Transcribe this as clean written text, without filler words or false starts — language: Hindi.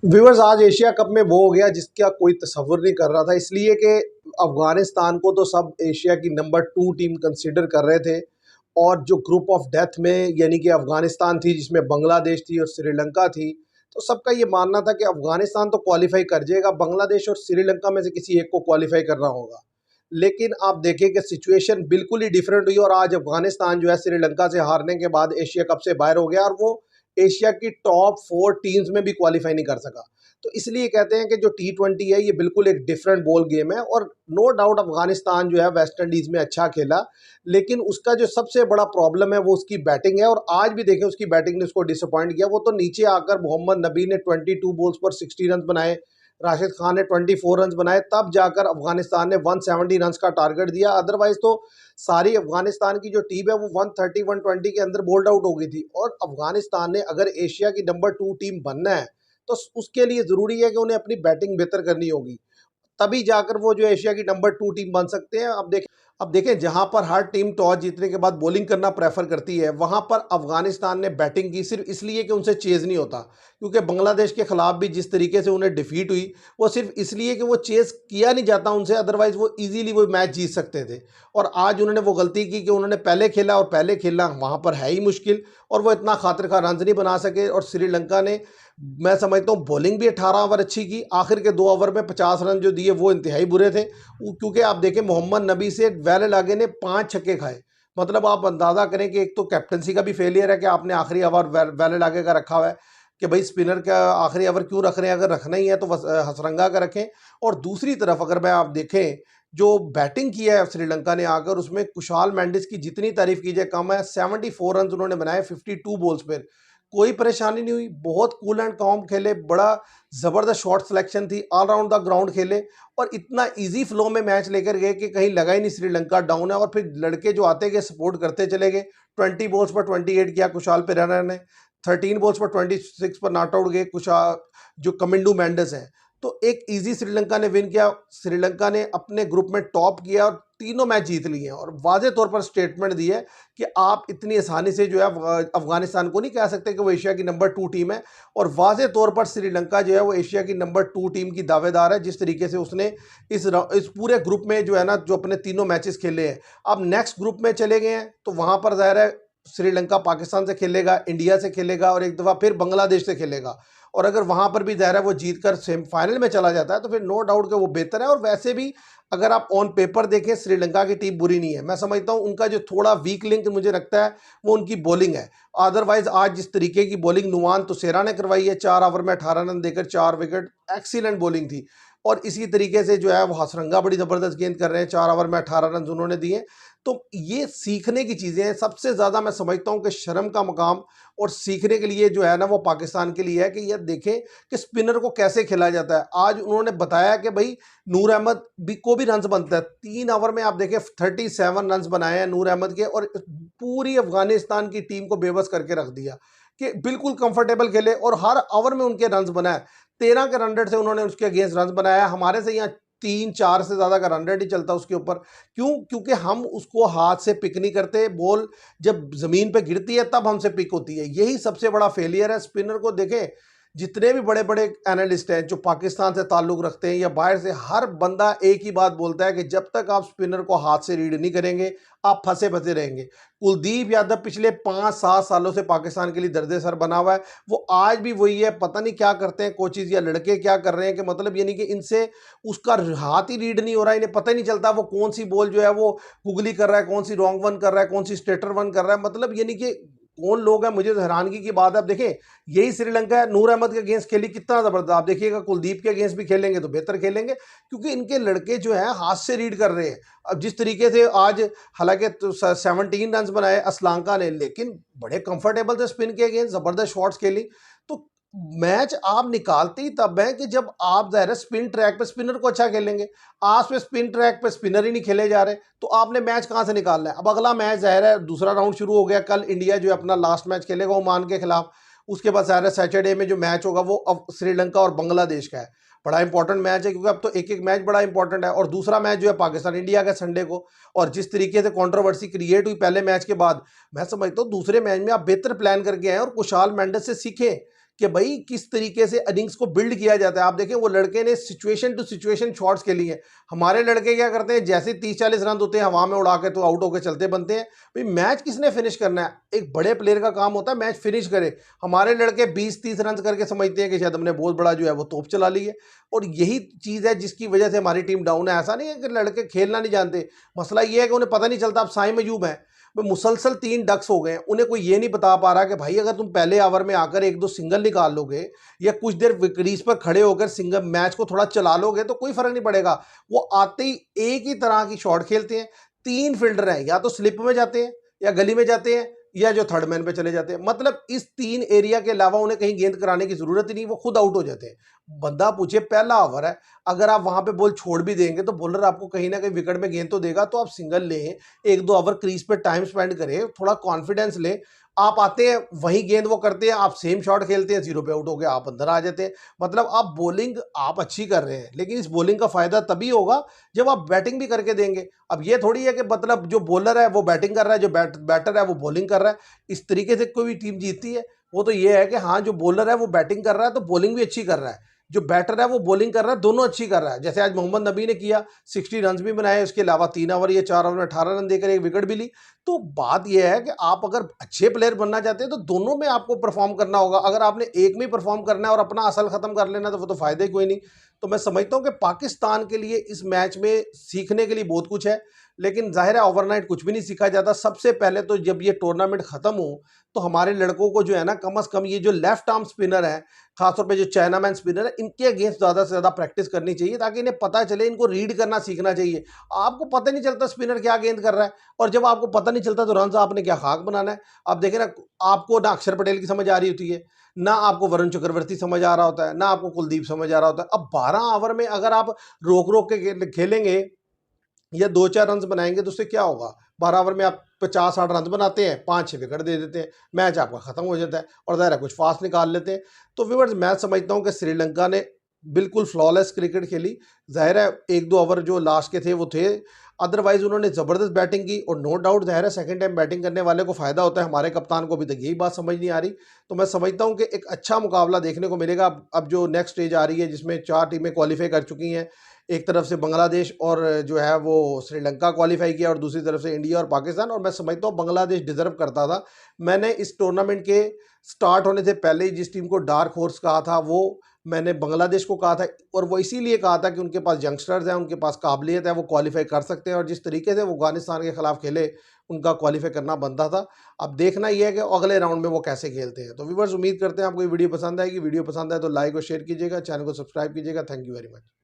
व्यूअर्स, आज एशिया कप में वो हो गया जिसका कोई तसव्वुर नहीं कर रहा था, इसलिए कि अफगानिस्तान को तो सब एशिया की नंबर 2 टीम कंसीडर कर रहे थे। और जो ग्रुप ऑफ डेथ में यानी कि अफगानिस्तान थी, जिसमें बांग्लादेश थी और श्रीलंका थी, तो सबका ये मानना था कि अफगानिस्तान तो क्वालिफाई कर जाएगा, बांग्लादेश और श्रीलंका में से किसी एक को क्वालिफाई करना होगा। लेकिन आप देखें कि सिचुएशन बिल्कुल ही डिफरेंट हुई और आज अफगानिस्तान जो है श्रीलंका से हारने के बाद एशिया कप से बाहर हो गया और वो एशिया की टॉप 4 टीम्स में भी क्वालिफाई नहीं कर सका। तो इसलिए कहते हैं कि जो T20 है ये बिल्कुल एक डिफरेंट बॉल गेम है। और नो डाउट अफगानिस्तान जो है वेस्ट इंडीज़ में अच्छा खेला, लेकिन उसका जो सबसे बड़ा प्रॉब्लम है वो उसकी बैटिंग है। और आज भी देखें उसकी बैटिंग ने उसको डिसअपॉइंट किया। वो तो नीचे आकर मोहम्मद नबी ने 22 बॉल्स पर 60 रन बनाए, राशिद खान ने 24 रन बनाए, तब जाकर अफगानिस्तान ने 170 रन का टारगेट दिया। अदरवाइज तो सारी अफगानिस्तान की जो टीम है वो 130 120 के अंदर बोल्ड आउट हो गई थी। और अफगानिस्तान ने अगर एशिया की नंबर 2 टीम बनना है तो उसके लिए ज़रूरी है कि उन्हें अपनी बैटिंग बेहतर करनी होगी, तभी जाकर वो जो एशिया की नंबर 2 टीम बन सकते हैं। अब देखें जहां पर हर टीम टॉस जीतने के बाद बॉलिंग करना प्रेफर करती है, वहां पर अफगानिस्तान ने बैटिंग की सिर्फ इसलिए कि उनसे चेज नहीं होता। क्योंकि बांग्लादेश के खिलाफ भी जिस तरीके से उन्हें डिफीट हुई, वो सिर्फ इसलिए कि वो चेज किया नहीं जाता उनसे, अदरवाइज वो इजीली वो मैच जीत सकते थे। और आज उन्होंने वो गलती की कि उन्होंने पहले खेला, और पहले खेलना वहां पर है ही मुश्किल, और वो इतना खातिर खा रन नहीं बना सके। और श्रीलंका ने, मैं समझता हूँ, बॉलिंग भी 18 ओवर अच्छी की, आखिर के 2 ओवर में 50 रन जो दिए वो इंतहाई बुरे थे। क्योंकि आप देखें मोहम्मद नबी से वेल लागे ने 5 छक्के खाए। मतलब आप अंदाज़ा करें कि एक तो कैप्टनसी का भी फेलियर है कि आपने आखिरी ओवर वेल लागे का रखा हुआ है कि भाई स्पिनर का आखिरी ओवर क्यों रख रहे हैं, अगर रखना ही है तो हसरंगा का रखें। और दूसरी तरफ अगर मैं आप देखें जो बैटिंग की है श्रीलंका ने आकर, उसमें कुशाल मेंडिस की जितनी तारीफ की जाए कम है। 74 रन उन्होंने बनाए 52 बॉल्स पर, कोई परेशानी नहीं हुई, बहुत कूल एंड कॉम खेले, बड़ा ज़बरदस्त शॉट सिलेक्शन थी, ऑल राउंड द ग्राउंड खेले और इतना इजी फ्लो में मैच लेकर गए कि कहीं लगा ही नहीं श्रीलंका डाउन है। और फिर लड़के जो आते गए सपोर्ट करते चले गए। 20 बॉल्स पर 28 किया कुशाल पेरेरा ने, 13 बॉल्स पर 26 पर नॉट आउट गए कुशाल जो कमिंडू मेंडिस है। तो एक इजी श्रीलंका ने विन किया। श्रीलंका ने अपने ग्रुप में टॉप किया और तीनों मैच जीत लिए हैं, और वाजे तौर पर स्टेटमेंट दी है कि आप इतनी आसानी से जो है अफगानिस्तान को नहीं कह सकते कि वो एशिया की नंबर 2 टीम है। और वाजे तौर पर श्रीलंका जो है वो एशिया की नंबर 2 टीम की दावेदार है, जिस तरीके से उसने इस पूरे ग्रुप में जो है ना, जो अपने तीनों मैचेस खेले हैं। अब नेक्स्ट ग्रुप में चले गए हैं तो वहां पर जाहिर है श्रीलंका पाकिस्तान से खेलेगा, इंडिया से खेलेगा और एक दफ़ा फिर बांग्लादेश से खेलेगा। और अगर वहां पर भी जाहिर है वो जीतकर सेमीफाइनल में चला जाता है तो फिर नो डाउट कि वो बेहतर है। और वैसे भी अगर आप ऑन पेपर देखें श्रीलंका की टीम बुरी नहीं है। मैं समझता हूं उनका जो थोड़ा वीक लिंक मुझे लगता है वो उनकी बॉलिंग है। अदरवाइज आज जिस तरीके की बॉलिंग नुमान तुसेरा ने करवाई है, 4 ओवर में 18 रन देकर 4 विकेट, एक्सीलेंट बॉलिंग थी। और इसी तरीके से जो है वो हसरंगा बड़ी ज़बरदस्त गेंद कर रहे हैं, 4 ओवर में 18 रन उन्होंने दिए। तो ये सीखने की चीज़ें हैं। सबसे ज़्यादा मैं समझता हूं कि शर्म का मकाम और सीखने के लिए जो है ना वो पाकिस्तान के लिए है कि यह देखें कि स्पिनर को कैसे खेला जाता है। आज उन्होंने बताया कि भाई नूर अहमद भी को भी रन बनता है। 3 ओवर में आप देखें 37 रन बनाए हैं नूर अहमद के, और पूरी अफगानिस्तान की टीम को बेबस करके रख दिया कि बिल्कुल कंफर्टेबल खेले और हर ओवर में उनके रन बनाए। 13 के रन रेट से उन्होंने उसके अगेंस्ट रन बनाया। हमारे से यहाँ 3-4 से ज़्यादा का रन रेट ही चलता उसके ऊपर। क्यों? क्योंकि हम उसको हाथ से पिक नहीं करते। बॉल जब ज़मीन पे गिरती है तब हमसे पिक होती है। यही सबसे बड़ा फेलियर है। स्पिनर को देखें, जितने भी बड़े बड़े एनालिस्ट हैं जो पाकिस्तान से ताल्लुक़ रखते हैं या बाहर से, हर बंदा एक ही बात बोलता है कि जब तक आप स्पिनर को हाथ से रीड नहीं करेंगे आप फंसे फंसे रहेंगे। कुलदीप यादव पिछले 5-7 सालों से पाकिस्तान के लिए दर्द सर बना हुआ है। वो आज भी वही है। पता नहीं क्या करते हैं कोचिज या लड़के क्या कर रहे हैं कि मतलब यानी कि इनसे उसका हाथ ही रीड नहीं हो रहा है। इन्हें पता ही नहीं चलता वो कौन सी बॉल जो है वो गुगली कर रहा है, कौन सी रॉन्ग वन कर रहा है, कौन सी स्ट्रेटर वन कर रहा है। मतलब यानी कि कौन लोग हैं, मुझे तो हैरानगी की बात है। आप देखें यही श्रीलंका है, नूर अहमद के अगेंस्ट खेली कितना ज़बरदस्त। आप देखिएगा कुलदीप के अगेंस्ट भी खेलेंगे तो बेहतर खेलेंगे, क्योंकि इनके लड़के जो हैं हाथ से रीड कर रहे हैं। अब जिस तरीके से आज हालांकि 17 रन बनाए असलांका ने, लेकिन बड़े कंफर्टेबल थे स्पिन के अगेंस्ट, ज़बरदस्त शॉट्स खेली। तो मैच आप निकालते ही तब है कि जब आप ज़ाहिर है स्पिन ट्रैक पे स्पिनर को अच्छा खेलेंगे। आज पे स्पिन ट्रैक पे स्पिनर ही नहीं खेले जा रहे तो आपने मैच कहाँ से निकालना है। अब अगला मैच ज़ाहिर है दूसरा राउंड शुरू हो गया। कल इंडिया जो अपना लास्ट मैच खेलेगा ओमान के खिलाफ। उसके बाद ज़ाहिर है सैटरडे में जो मैच होगा वो अब श्रीलंका और बांग्लादेश का है। बड़ा इंपॉर्टेंट मैच है, क्योंकि अब तो एक एक मैच बड़ा इंपॉर्टेंट है। और दूसरा मैच जो है पाकिस्तान इंडिया का संडे को। और जिस तरीके से कंट्रोवर्सी क्रिएट हुई पहले मैच के बाद, मैं समझता हूँ दूसरे मैच में आप बेहतर प्लान करके आए और कुशाल मेंडिस से सीखें कि भाई किस तरीके से इनिंग्स को बिल्ड किया जाता है। आप देखें वो लड़के ने सिचुएशन टू सिचुएशन शॉट्स खेली हैं। हमारे लड़के क्या करते हैं, जैसे 30-40 रन होते हैं हवा में उड़ा के तो आउट होकर चलते बनते हैं। भाई मैच किसने फिनिश करना है? एक बड़े प्लेयर का काम होता है मैच फिनिश करे। हमारे लड़के 20-30 रन करके समझते हैं कि शायद हमने बहुत बड़ा जो है वो तोप चला ली है, और यही चीज़ है जिसकी वजह से हमारी टीम डाउन है। ऐसा नहीं है कि लड़के खेलना नहीं जानते, मसला ये है कि उन्हें पता नहीं चलता। अब साइम अयूब है, मुसलसल 3 डक्स हो गए हैं, उन्हें कोई ये नहीं बता पा रहा कि भाई अगर तुम पहले ओवर में आकर 1-2 सिंगल निकाल लोगे या कुछ देर क्रीज पर खड़े होकर सिंगल मैच को थोड़ा चला लोगे तो कोई फर्क नहीं पड़ेगा। वो आते ही एक ही तरह की शॉट खेलते हैं। 3 फील्डर हैं, या तो स्लिप में जाते हैं या गली में जाते हैं या जो थर्ड मैन पे चले जाते हैं। मतलब इस 3 एरिया के अलावा उन्हें कहीं गेंद कराने की जरूरत ही नहीं, वो खुद आउट हो जाते हैं। बंदा पूछे पहला ओवर है, अगर आप वहां पे बॉल छोड़ भी देंगे तो बॉलर आपको कहीं ना कहीं विकेट में गेंद तो देगा, तो आप सिंगल लें, 1-2 ओवर क्रीज पे टाइम स्पेंड करें, थोड़ा कॉन्फिडेंस ले। आप आते हैं वही गेंद वो करते हैं, आप सेम शॉट खेलते हैं, 0 पे आउट हो गए, आप अंदर आ जाते हैं। मतलब आप बॉलिंग आप अच्छी कर रहे हैं, लेकिन इस बॉलिंग का फायदा तभी होगा जब आप बैटिंग भी करके देंगे। अब ये थोड़ी है कि मतलब जो बॉलर है वो बैटिंग कर रहा है, जो बैटर है वो बॉलिंग कर रहा है, इस तरीके से कोई भी टीम जीतती है। वो तो ये है कि हाँ जो बॉलर है वो बैटिंग कर रहा है तो बॉलिंग भी अच्छी कर रहा है, जो बैटर है वो बॉलिंग कर रहा है, दोनों अच्छी कर रहा है। जैसे आज मोहम्मद नबी ने किया, 60 रन भी बनाए, उसके अलावा 3 ओवर या 4 ओवर में 18 रन देकर एक विकेट भी ली। तो बात यह है कि आप अगर अच्छे प्लेयर बनना चाहते हैं तो दोनों में आपको परफॉर्म करना होगा। अगर आपने एक में परफॉर्म करना है और अपना असल खत्म कर लेना तो वो तो फायदा ही कोई नहीं। तो मैं समझता हूं कि पाकिस्तान के लिए इस मैच में सीखने के लिए बहुत कुछ है, लेकिन जाहिर है ओवरनाइट कुछ भी नहीं सीखा जाता। सबसे पहले तो जब ये टूर्नामेंट खत्म हो तो हमारे लड़कों को जो है ना, कम से कम ये जो लेफ्ट आर्म स्पिनर है, खासतौर पे जो चाइना मैन स्पिनर है, इनके अगेंस्ट ज़्यादा से ज़्यादा प्रैक्टिस करनी चाहिए, ताकि इन्हें पता चले, इनको रीड करना सीखना चाहिए। आपको पता नहीं चलता स्पिनर क्या गेंद कर रहा है, और जब आपको पता नहीं चलता तो रन आपने क्या खाक बनाना है। आप देखें ना, आपको ना अक्षर पटेल की समझ आ रही होती है, ना आपको वरुण चक्रवर्ती समझ आ रहा होता है, ना आपको कुलदीप समझ आ रहा होता है। अब 12 ओवर में अगर आप रोक रोक के खेलेंगे या 2-4 रन बनाएंगे तो उससे क्या होगा? 12 ओवर में आप 50-60 रन बनाते हैं, 5-6 विकेट दे देते हैं, मैच आपका खत्म हो जाता है, और ज़ाहिर है कुछ फास्ट निकाल लेते हैं। तो व्यूअर्स, मैं समझता हूं कि श्रीलंका ने बिल्कुल फ्लॉलेस क्रिकेट खेली। जाहिर है 1-2 ओवर जो लास्ट के थे वो थे, अदरवाइज उन्होंने ज़बरदस्त बैटिंग की, और नो डाउट जाहिर है सेकंड टाइम बैटिंग करने वाले को फ़ायदा होता है। हमारे कप्तान को अभी तक यही बात समझ नहीं आ रही। तो मैं समझता हूं कि एक अच्छा मुकाबला देखने को मिलेगा। अब जो नेक्स्ट स्टेज आ रही है जिसमें 4 टीमें क्वालिफाई कर चुकी हैं, एक तरफ से बांग्लादेश और जो है वो श्रीलंका क्वालिफाई किया, और दूसरी तरफ से इंडिया और पाकिस्तान। और मैं समझता हूँ बांग्लादेश डिजर्व करता था। मैंने इस टूर्नामेंट के स्टार्ट होने से पहले ही जिस टीम को डार्क हॉर्स कहा था वो मैंने बांग्लादेश को कहा था, और वो इसीलिए कहा था कि उनके पास यंगस्टर्स हैं, उनके पास काबिलियत है, वो क्वालिफाई कर सकते हैं, और जिस तरीके से वो अफगानिस्तान के खिलाफ खेले उनका क्वालिफाई करना बनता था। अब देखना यह है कि अगले राउंड में वो कैसे खेलते हैं। तो व्यूअर्स, उम्मीद करते हैं आपको ये वीडियो पसंद आएगी। वीडियो पसंद आए तो लाइक और शेयर कीजिएगा, चैनल को सब्सक्राइब कीजिएगा। Thank you very much.